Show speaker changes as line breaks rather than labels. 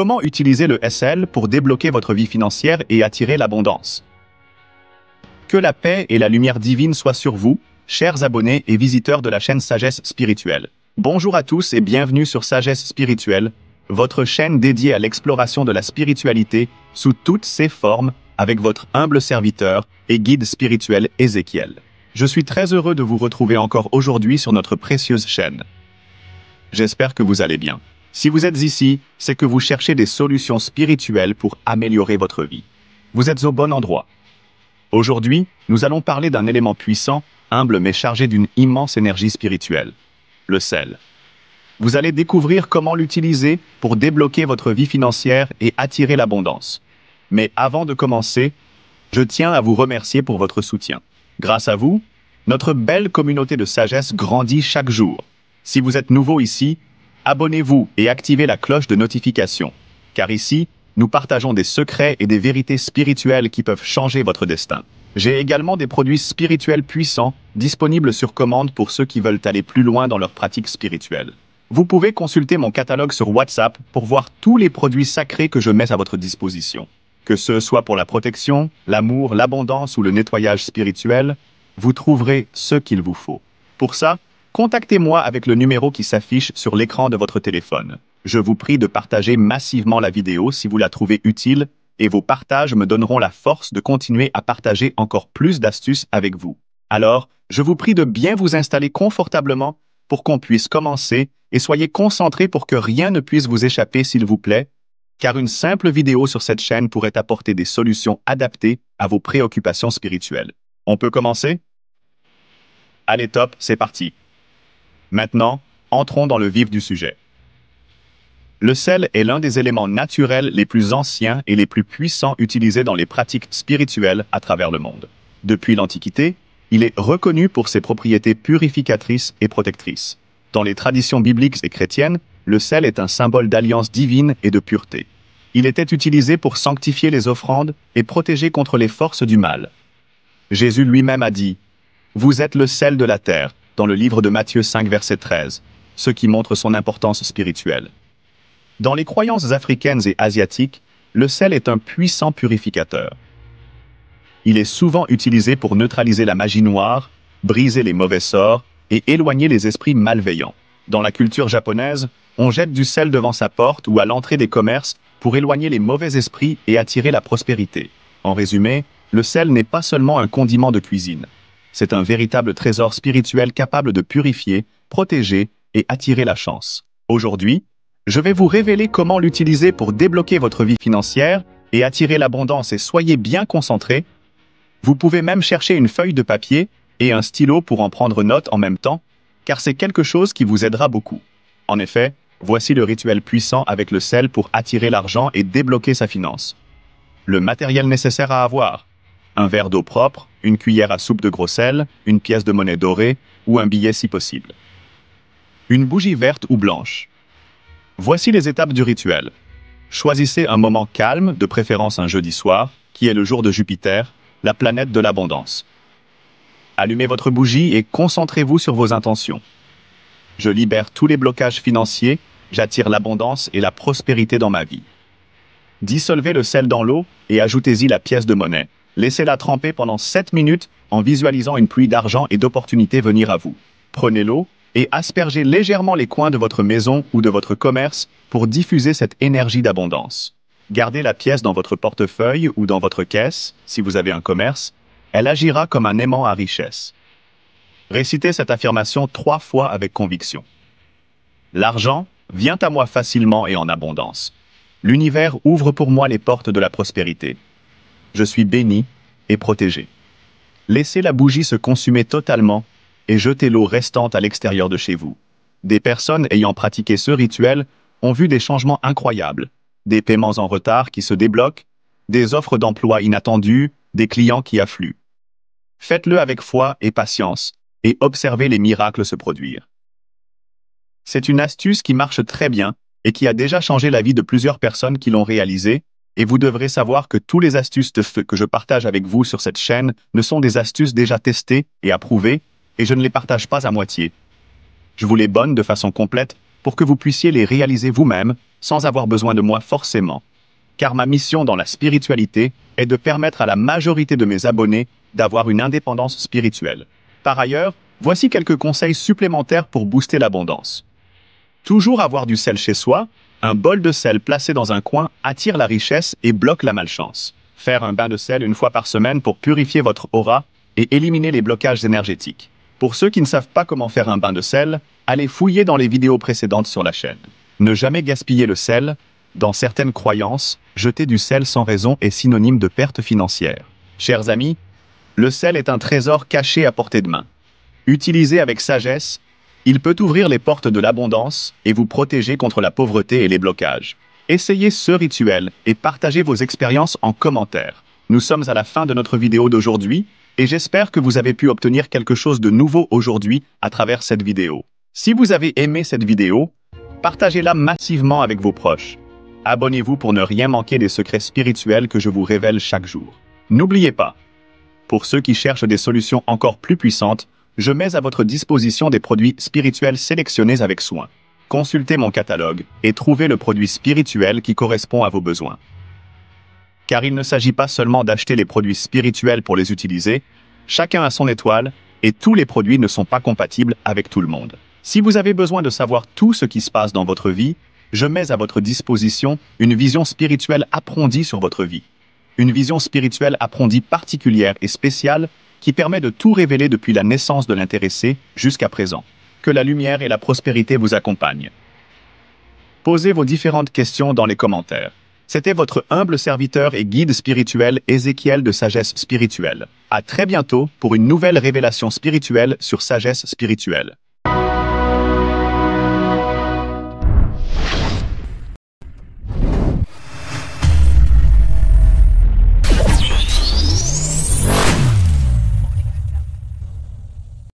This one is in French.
Comment utiliser le SL pour débloquer votre vie financière et attirer l'abondance? Que la paix et la lumière divine soient sur vous, chers abonnés et visiteurs de la chaîne Sagesse Spirituelle. Bonjour à tous et bienvenue sur Sagesse Spirituelle, votre chaîne dédiée à l'exploration de la spiritualité sous toutes ses formes, avec votre humble serviteur et guide spirituel Ézéchiel. Je suis très heureux de vous retrouver encore aujourd'hui sur notre précieuse chaîne. J'espère que vous allez bien. Si vous êtes ici, c'est que vous cherchez des solutions spirituelles pour améliorer votre vie. Vous êtes au bon endroit. Aujourd'hui, nous allons parler d'un élément puissant, humble mais chargé d'une immense énergie spirituelle, le sel. Vous allez découvrir comment l'utiliser pour débloquer votre vie financière et attirer l'abondance. Mais avant de commencer, je tiens à vous remercier pour votre soutien. Grâce à vous, notre belle communauté de sagesse grandit chaque jour. Si vous êtes nouveau ici, abonnez-vous et activez la cloche de notification, car ici, nous partageons des secrets et des vérités spirituelles qui peuvent changer votre destin. J'ai également des produits spirituels puissants disponibles sur commande pour ceux qui veulent aller plus loin dans leur pratique spirituelle. Vous pouvez consulter mon catalogue sur WhatsApp pour voir tous les produits sacrés que je mets à votre disposition. Que ce soit pour la protection, l'amour, l'abondance ou le nettoyage spirituel, vous trouverez ce qu'il vous faut. Pour ça, contactez-moi avec le numéro qui s'affiche sur l'écran de votre téléphone. Je vous prie de partager massivement la vidéo si vous la trouvez utile et vos partages me donneront la force de continuer à partager encore plus d'astuces avec vous. Alors, je vous prie de bien vous installer confortablement pour qu'on puisse commencer et soyez concentrés pour que rien ne puisse vous échapper s'il vous plaît, car une simple vidéo sur cette chaîne pourrait apporter des solutions adaptées à vos préoccupations spirituelles. On peut commencer? Allez top, c'est parti. Maintenant, entrons dans le vif du sujet. Le sel est l'un des éléments naturels les plus anciens et les plus puissants utilisés dans les pratiques spirituelles à travers le monde. Depuis l'Antiquité, il est reconnu pour ses propriétés purificatrices et protectrices. Dans les traditions bibliques et chrétiennes, le sel est un symbole d'alliance divine et de pureté. Il était utilisé pour sanctifier les offrandes et protéger contre les forces du mal. Jésus lui-même a dit « Vous êtes le sel de la terre » dans le livre de Matthieu 5, verset 13, ce qui montre son importance spirituelle. Dans les croyances africaines et asiatiques, le sel est un puissant purificateur. Il est souvent utilisé pour neutraliser la magie noire, briser les mauvais sorts et éloigner les esprits malveillants. Dans la culture japonaise, on jette du sel devant sa porte ou à l'entrée des commerces pour éloigner les mauvais esprits et attirer la prospérité. En résumé, le sel n'est pas seulement un condiment de cuisine. C'est un véritable trésor spirituel capable de purifier, protéger et attirer la chance. Aujourd'hui, je vais vous révéler comment l'utiliser pour débloquer votre vie financière et attirer l'abondance et soyez bien concentrés. Vous pouvez même chercher une feuille de papier et un stylo pour en prendre note en même temps, car c'est quelque chose qui vous aidera beaucoup. En effet, voici le rituel puissant avec le sel pour attirer l'argent et débloquer sa finance. Le matériel nécessaire à avoir: un verre d'eau propre, une cuillère à soupe de gros sel, une pièce de monnaie dorée ou un billet si possible. Une bougie verte ou blanche. Voici les étapes du rituel. Choisissez un moment calme, de préférence un jeudi soir, qui est le jour de Jupiter, la planète de l'abondance. Allumez votre bougie et concentrez-vous sur vos intentions. Je libère tous les blocages financiers, j'attire l'abondance et la prospérité dans ma vie. Dissolvez le sel dans l'eau et ajoutez-y la pièce de monnaie. Laissez-la tremper pendant 7 minutes en visualisant une pluie d'argent et d'opportunités venir à vous. Prenez l'eau et aspergez légèrement les coins de votre maison ou de votre commerce pour diffuser cette énergie d'abondance. Gardez la pièce dans votre portefeuille ou dans votre caisse, si vous avez un commerce. Elle agira comme un aimant à richesse. Récitez cette affirmation 3 fois avec conviction. L'argent vient à moi facilement et en abondance. L'univers ouvre pour moi les portes de la prospérité. Je suis béni et protégé. Laissez la bougie se consumer totalement et jetez l'eau restante à l'extérieur de chez vous. Des personnes ayant pratiqué ce rituel ont vu des changements incroyables. Des paiements en retard qui se débloquent, des offres d'emploi inattendues, des clients qui affluent. Faites-le avec foi et patience et observez les miracles se produire. C'est une astuce qui marche très bien et qui a déjà changé la vie de plusieurs personnes qui l'ont réalisée, et vous devrez savoir que tous les astuces de feu que je partage avec vous sur cette chaîne ne sont des astuces déjà testées et approuvées, et je ne les partage pas à moitié. Je vous les donne de façon complète pour que vous puissiez les réaliser vous-même, sans avoir besoin de moi forcément. Car ma mission dans la spiritualité est de permettre à la majorité de mes abonnés d'avoir une indépendance spirituelle. Par ailleurs, voici quelques conseils supplémentaires pour booster l'abondance. Toujours avoir du sel chez soi. Un bol de sel placé dans un coin attire la richesse et bloque la malchance. Faire un bain de sel une fois par semaine pour purifier votre aura et éliminer les blocages énergétiques. Pour ceux qui ne savent pas comment faire un bain de sel, allez fouiller dans les vidéos précédentes sur la chaîne. Ne jamais gaspiller le sel. Dans certaines croyances, jeter du sel sans raison est synonyme de perte financière. Chers amis, le sel est un trésor caché à portée de main. Utilisé avec sagesse, il peut ouvrir les portes de l'abondance et vous protéger contre la pauvreté et les blocages. Essayez ce rituel et partagez vos expériences en commentaire. Nous sommes à la fin de notre vidéo d'aujourd'hui et j'espère que vous avez pu obtenir quelque chose de nouveau aujourd'hui à travers cette vidéo. Si vous avez aimé cette vidéo, partagez-la massivement avec vos proches. Abonnez-vous pour ne rien manquer des secrets spirituels que je vous révèle chaque jour. N'oubliez pas, pour ceux qui cherchent des solutions encore plus puissantes, je mets à votre disposition des produits spirituels sélectionnés avec soin. Consultez mon catalogue et trouvez le produit spirituel qui correspond à vos besoins. Car il ne s'agit pas seulement d'acheter les produits spirituels pour les utiliser, chacun a son étoile et tous les produits ne sont pas compatibles avec tout le monde. Si vous avez besoin de savoir tout ce qui se passe dans votre vie, je mets à votre disposition une vision spirituelle approfondie sur votre vie. Une vision spirituelle approfondie particulière et spéciale qui permet de tout révéler depuis la naissance de l'intéressé jusqu'à présent. Que la lumière et la prospérité vous accompagnent. Posez vos différentes questions dans les commentaires. C'était votre humble serviteur et guide spirituel Ézéchiel de Sagesse Spirituelle. À très bientôt pour une nouvelle révélation spirituelle sur Sagesse Spirituelle.